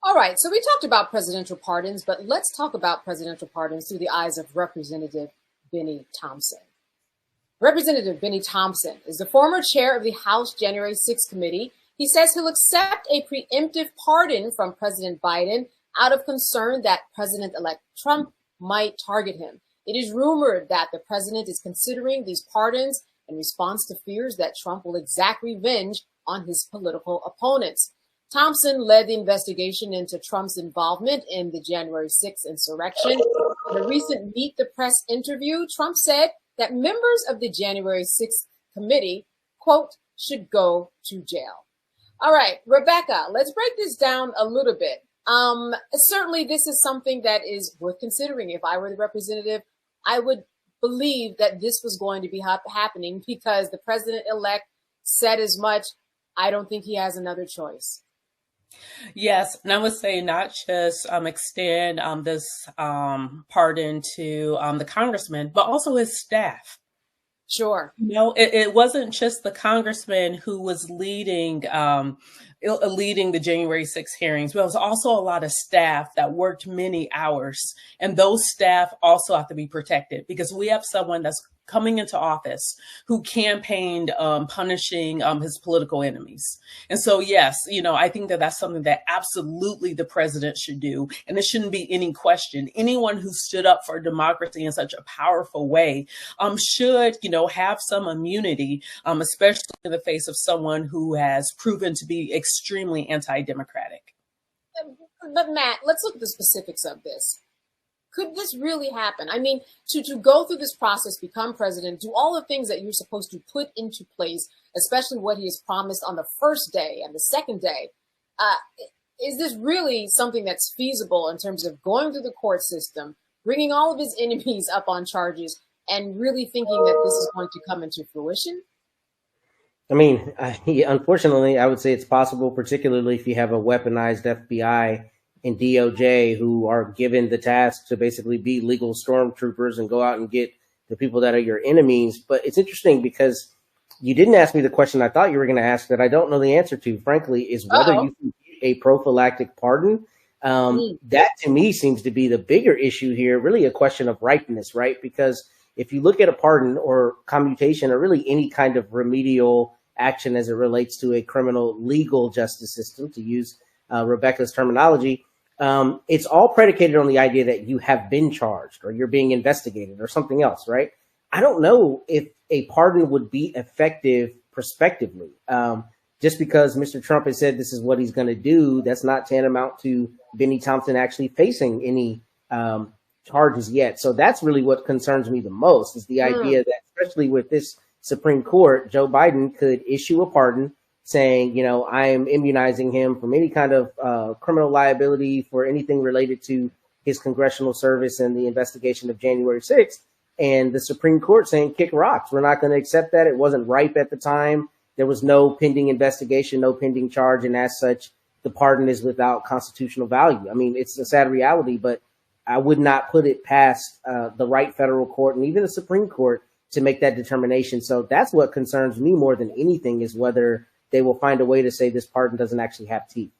All right, so we talked about presidential pardons, but let's talk about presidential pardons through the eyes of Representative Bennie Thompson. Representative Bennie Thompson is the former chair of the House January 6th committee. He says he'll accept a preemptive pardon from President Biden out of concern that President-elect Trump might target him. It is rumored that the president is considering these pardons in response to fears that Trump will exact revenge on his political opponents. Thompson led the investigation into Trump's involvement in the January 6th insurrection. In a recent Meet the Press interview, Trump said that members of the January 6th committee, quote, should go to jail. All right, Rebecca, let's break this down a little bit. Certainly this is something that is worth considering. If I were the representative, I would believe that this was going to be happening because the president-elect said as much. I don't think he has another choice. Yes, and I would say not just extend this pardon to the congressman, but also his staff. Sure. It wasn't just the congressman who was leading the January 6th hearings, but it was also a lot of staff that worked many hours. And those staff also have to be protected because we have someone that's coming into office who campaigned punishing his political enemies. And so, yes, I think that that's something that absolutely the president should do. And there shouldn't be any question. Anyone who stood up for democracy in such a powerful way should, have some immunity, especially in the face of someone who has proven to be extremely anti-democratic. But Matt, let's look at the specifics of this. Could this really happen? I mean, to go through this process, become president, do all the things that you're supposed to put into place, especially what he has promised on the first day and the second day. Is this really something that's feasible in terms of going through the court system, bringing all of his enemies up on charges, and really thinking that this is going to come into fruition? I mean, unfortunately, I would say it's possible, particularly if you have a weaponized FBI and DOJ who are given the task to basically be legal stormtroopers and go out and get the people that are your enemies. But it's interesting because you didn't ask me the question I thought you were going to ask that I don't know the answer to, frankly, is whether you can get a prophylactic pardon. That to me seems to be the bigger issue here, really a question of ripeness, right? Because if you look at a pardon or commutation or really any kind of remedial action as it relates to a criminal legal justice system, to use Rebecca's terminology, it's all predicated on the idea that you have been charged or you're being investigated or something else, right? I don't know if a pardon would be effective prospectively. Just because Mr. Trump has said this is what he's going to do, that's not tantamount to Bennie Thompson actually facing any charges yet. So that's really what concerns me the most, is the idea that, especially with this Supreme Court, Joe Biden could issue a pardon saying, I am immunizing him from any kind of criminal liability for anything related to his congressional service and the investigation of January 6th. And the Supreme Court saying, kick rocks. We're not going to accept that. It wasn't ripe at the time. There was no pending investigation, no pending charge. And as such, the pardon is without constitutional value. I mean, it's a sad reality, but I would not put it past the right federal court and even the Supreme Court to make that determination. So that's what concerns me more than anything, is whether they will find a way to say this pardon doesn't actually have teeth.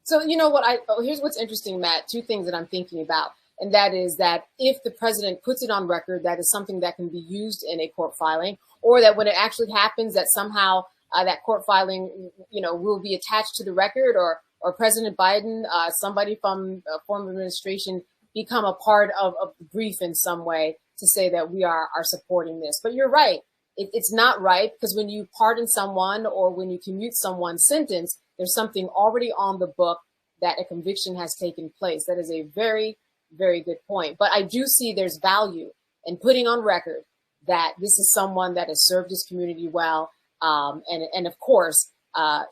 So here's what's interesting, Matt, two things that I'm thinking about. And that is that if the president puts it on record, that is something that can be used in a court filing, or that when it actually happens, that somehow that court filing, will be attached to the record, or President Biden, somebody from a former administration, become a part of the brief in some way to say that we are supporting this. But you're right. It's not right, because when you pardon someone or when you commute someone's sentence, there's something already on the book that a conviction has taken place. That is a very, very good point. But I do see there's value in putting on record that this is someone that has served his community well, and of course,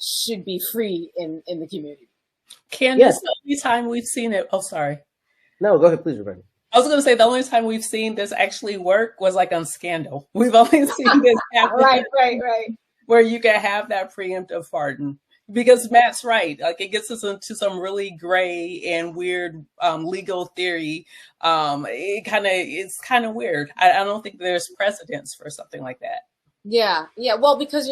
should be free in the community. Candace, the only time we've seen it, oh, sorry. No, go ahead, please, Rebecca. I was going to say the only time we've seen this actually work was like on Scandal. We've only seen this happen. Right. Where you can have that preemptive pardon. Because Matt's right. Like, it gets us into some really gray and weird legal theory. It's kind of weird. I don't think there's precedence for something like that. Yeah. Well, because,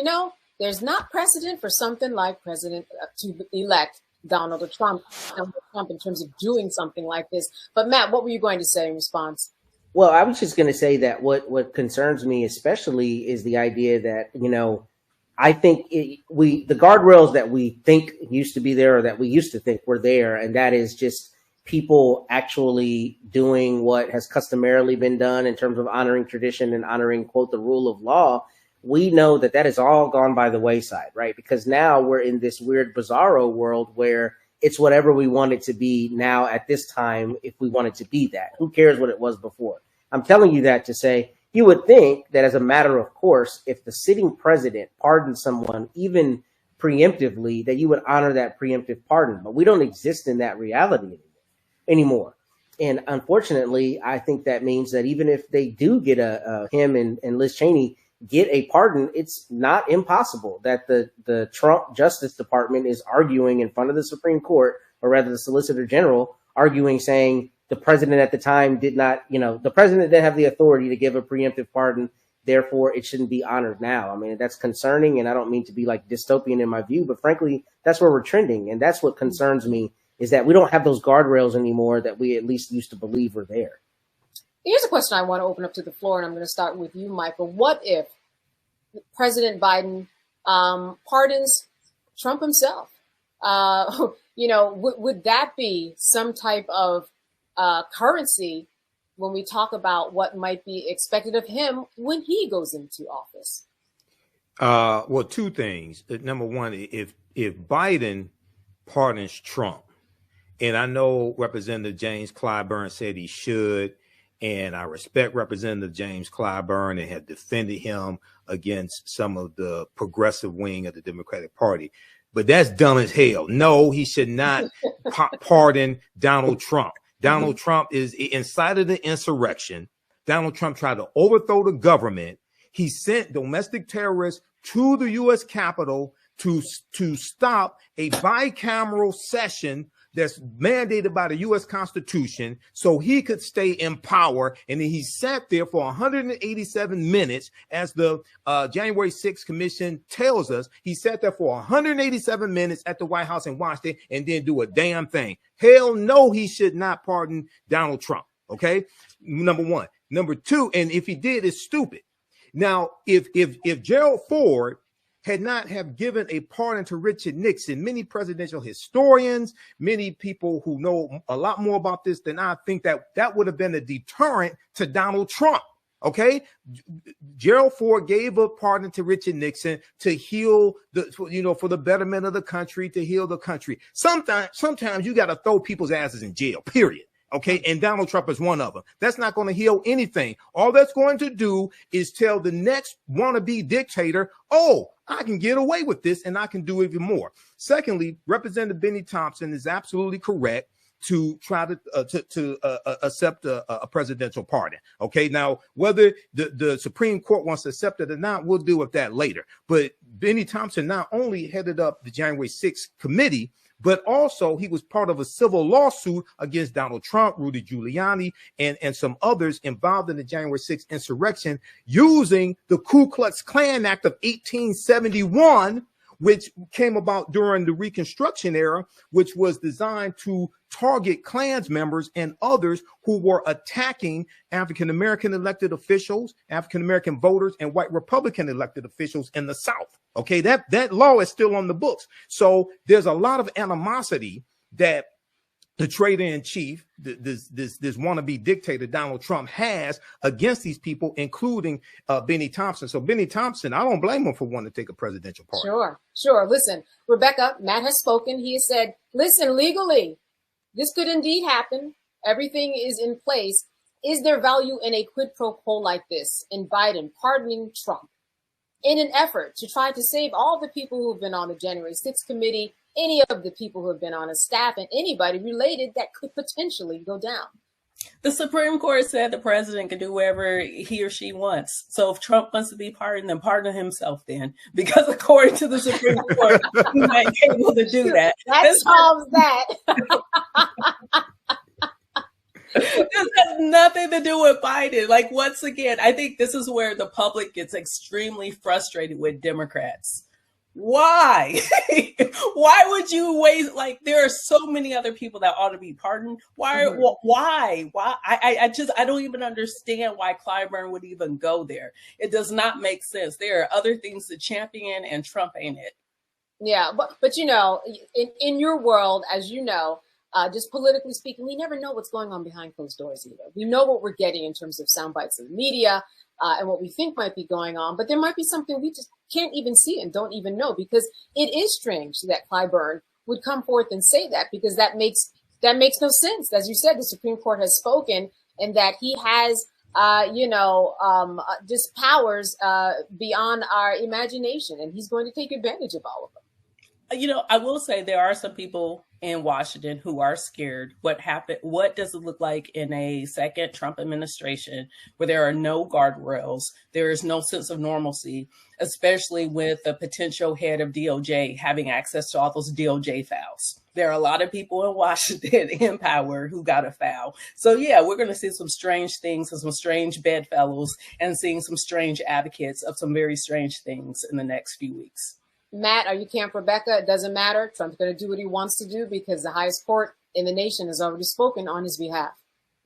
there's not precedent for something like President-elect Donald Trump in terms of doing something like this. But Matt, what were you going to say in response? Well, I was just going to say that what concerns me especially is the idea that, you know, I think the guardrails that we think used to be there, or that we used to think were there, and that is just people actually doing what has customarily been done in terms of honoring tradition and honoring, quote, the rule of law. We know that that has all gone by the wayside, right? Because now we're in this weird bizarro world where it's whatever we want it to be now at this time, if we want it to be that. Who cares what it was before? I'm telling you that to say, you would think that as a matter of course, if the sitting president pardoned someone, even preemptively, that you would honor that preemptive pardon. But we don't exist in that reality anymore. And unfortunately, I think that means that even if they do get him and Liz Cheney get a pardon, it's not impossible that the Trump Justice Department is arguing in front of the Supreme Court, or rather the Solicitor General arguing, saying, the president at the time did not, you know, the president didn't have the authority to give a preemptive pardon. Therefore, it shouldn't be honored now. I mean, that's concerning. And I don't mean to be like dystopian in my view, but frankly, that's where we're trending. And that's what concerns me, is that we don't have those guardrails anymore that we at least used to believe were there. Here's a question I want to open up to the floor, and I'm going to start with you, Michael. What if President Biden pardons Trump himself? You know, would that be some type of currency when we talk about what might be expected of him when he goes into office? Well, two things. Number one, if Biden pardons Trump, and I know Representative James Clyburn said he should, and I respect Representative James Clyburn and have defended him against some of the progressive wing of the Democratic Party, but that's dumb as hell. No, he should not pardon Donald Trump. Donald Trump is incited the insurrection. Donald Trump tried to overthrow the government. He sent domestic terrorists to the U.S. Capitol to stop a bicameral session that's mandated by the U.S. Constitution so he could stay in power. And then he sat there for 187 minutes, as the January 6th Commission tells us. He sat there for 187 minutes at the White House and watched it and didn't do a damn thing. Hell no, he should not pardon Donald Trump. Okay, number one. Number two, and if he did, it's stupid. Now, if Gerald Ford had not have given a pardon to Richard Nixon, many presidential historians, many people who know a lot more about this than I think that would have been a deterrent to Donald Trump. Okay, Gerald Ford gave a pardon to Richard Nixon to heal for the betterment of the country, to heal the country. Sometimes you got to throw people's asses in jail, period. Okay, and Donald Trump is one of them. That's not going to heal anything. All that's going to do is tell the next wannabe dictator, oh, I can get away with this and I can do even more. Secondly, Representative Bennie Thompson is absolutely correct to try to accept a presidential pardon. Okay, now whether the Supreme Court wants to accept it or not, we'll deal with that later. But Bennie Thompson not only headed up the January 6th committee, but also he was part of a civil lawsuit against Donald Trump, Rudy Giuliani, and some others involved in the January 6th insurrection, using the Ku Klux Klan Act of 1871, which came about during the Reconstruction era, which was designed to target Klans members and others who were attacking African-American elected officials, African-American voters, and white Republican elected officials in the South. Okay, that law is still on the books. So there's a lot of animosity that the traitor-in-chief, this wannabe dictator Donald Trump has against these people, including Bennie Thompson. So Bennie Thompson, I don't blame him for wanting to take a presidential pardon. Sure. Listen, Rebecca, Matt has spoken. He has said, listen, legally, this could indeed happen. Everything is in place. Is there value in a quid pro quo like this, in Biden pardoning Trump, in an effort to try to save all the people who have been on the January 6th committee, any of the people who have been on a staff, and anybody related that could potentially go down? The Supreme Court said the president can do whatever he or she wants. So if Trump wants to be pardoned, then pardon himself then. Because according to the Supreme Court, he might be able to do that. That solves that. This has nothing to do with Biden. Like, once again, I think this is where the public gets extremely frustrated with Democrats. Why? Why would you waste? Like, there are so many other people that ought to be pardoned. Why? Mhm. Why? I don't even understand why Clyburn would even go there. It does not make sense. There are other things to champion, and Trump ain't it. Yeah, but you know, in your world, as you know, just politically speaking, we never know what's going on behind closed doors either. We know what we're getting in terms of sound bites of the media and what we think might be going on, but there might be something we just can't even see and don't even know, because it is strange that Clyburn would come forth and say that, because that makes no sense. As you said, the Supreme Court has spoken, and that he has just powers beyond our imagination, and he's going to take advantage of all of them. You know, I will say there are some people in Washington who are scared. What happened? What does it look like in a second Trump administration where there are no guardrails? There is no sense of normalcy, especially with the potential head of DOJ having access to all those DOJ files. There are a lot of people in Washington in power who got a foul. So yeah, we're going to see some strange things and some strange bedfellows, and seeing some strange advocates of some very strange things in the next few weeks. Matt, are you Camp Rebecca? It doesn't matter. Trump's going to do what he wants to do, because the highest court in the nation has already spoken on his behalf.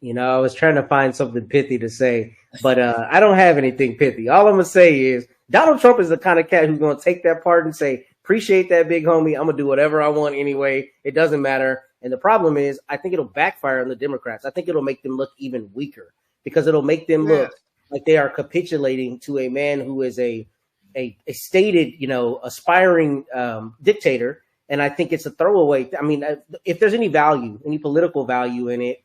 You know, I was trying to find something pithy to say, but I don't have anything pithy. All I'm going to say is Donald Trump is the kind of cat who's going to take that part and say, appreciate that, big homie. I'm going to do whatever I want anyway. It doesn't matter. And the problem is, I think it'll backfire on the Democrats. I think it'll make them look even weaker, because it'll make them look like they are capitulating to a man who is a stated, aspiring dictator. And I think it's a throwaway. I mean, if there's any value, any political value in it,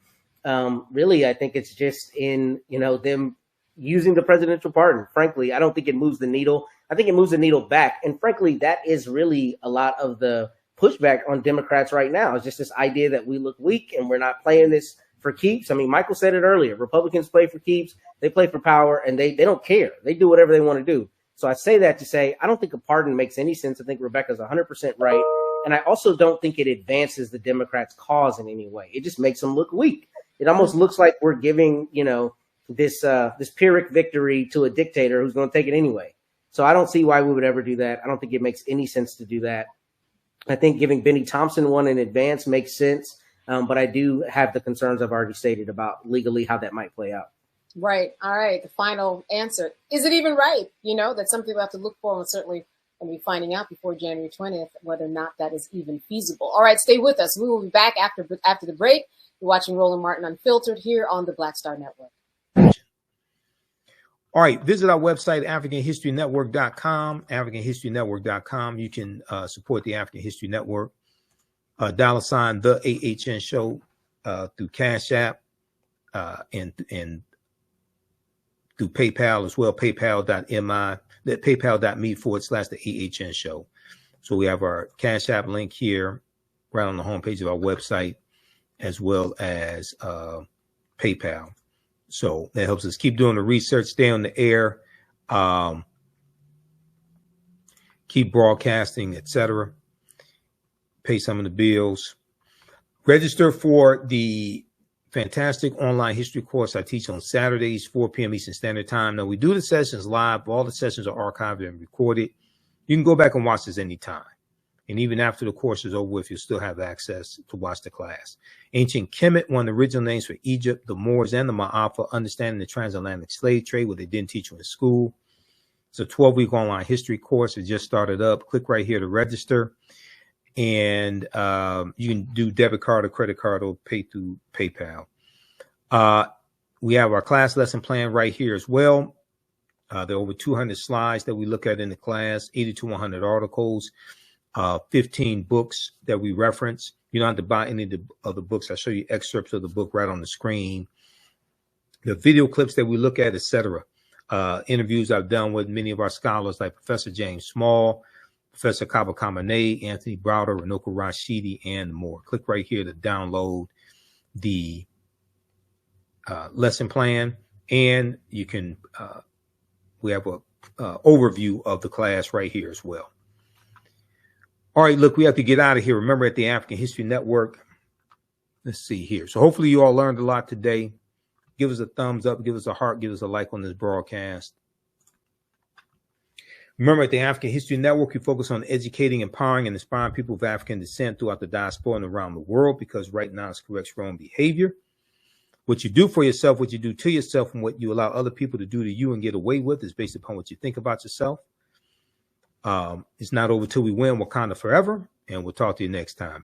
really, I think it's just in, them using the presidential pardon. Frankly, I don't think it moves the needle. I think it moves the needle back. And frankly, that is really a lot of the pushback on Democrats right now. It's just this idea that we look weak and we're not playing this for keeps. I mean, Michael said it earlier. Republicans play for keeps. They play for power, and they don't care. They do whatever they want to do. So I say that to say, I don't think a pardon makes any sense. I think Rebecca's 100% right. And I also don't think it advances the Democrats' cause in any way. It just makes them look weak. It almost looks like we're giving, this Pyrrhic victory to a dictator who's going to take it anyway. So I don't see why we would ever do that. I don't think it makes any sense to do that. I think giving Bennie Thompson one in advance makes sense. But I do have the concerns I've already stated about legally how that might play out. Right. All right. The final answer. Is it even right? That's something we have to look for, and certainly going to be finding out before January 20th whether or not that is even feasible. All right. Stay with us. We will be back after the break. You're watching Roland Martin Unfiltered here on the Black Star Network. All right. Visit our website, AfricanHistoryNetwork.com, AfricanHistoryNetwork.com. You can support the African History Network. $, the AHN show through Cash App and through PayPal as well, paypal.me/the AHN show. So we have our Cash App link here right on the homepage of our website, as well as PayPal. So that helps us keep doing the research, stay on the air, keep broadcasting, etc. Pay some of the bills. Register for the fantastic online history course I teach on Saturdays, 4 p.m. Eastern Standard Time. Now, we do the sessions live. All the sessions are archived and recorded. You can go back and watch this anytime. And even after the course is over with, you'll still have access to watch the class. Ancient Kemet, one of the original names for Egypt, the Moors, and the Ma'afa, understanding the transatlantic slave trade, what they didn't teach you in school. It's a 12-week online history course. It just started up. Click right here to register. And you can do debit card or credit card or pay through PayPal. We have our class lesson plan right here as well. There are over 200 slides that we look at in the class, 80 to 100 articles, 15 books that we reference. You don't have to buy any of the books. I'll show you excerpts of the book right on the screen. The video clips that we look at, etc. Interviews I've done with many of our scholars like Professor James Small, Professor Kaba Kamene, Anthony Browder, Runoko Rashidi, and more. Click right here to download the lesson plan, and you can we have a overview of the class right here as well. All right, look, we have to get out of here. Remember, at the African History Network, let's see here. So hopefully you all learned a lot today. Give us a thumbs up, give us a heart, give us a like on this broadcast. Remember, at the African History Network, we focus on educating, empowering, and inspiring people of African descent throughout the diaspora and around the world, because right now it's corrects wrong behavior. What you do for yourself, what you do to yourself, and what you allow other people to do to you and get away with is based upon what you think about yourself. It's not over till we win Wakanda forever, and we'll talk to you next time.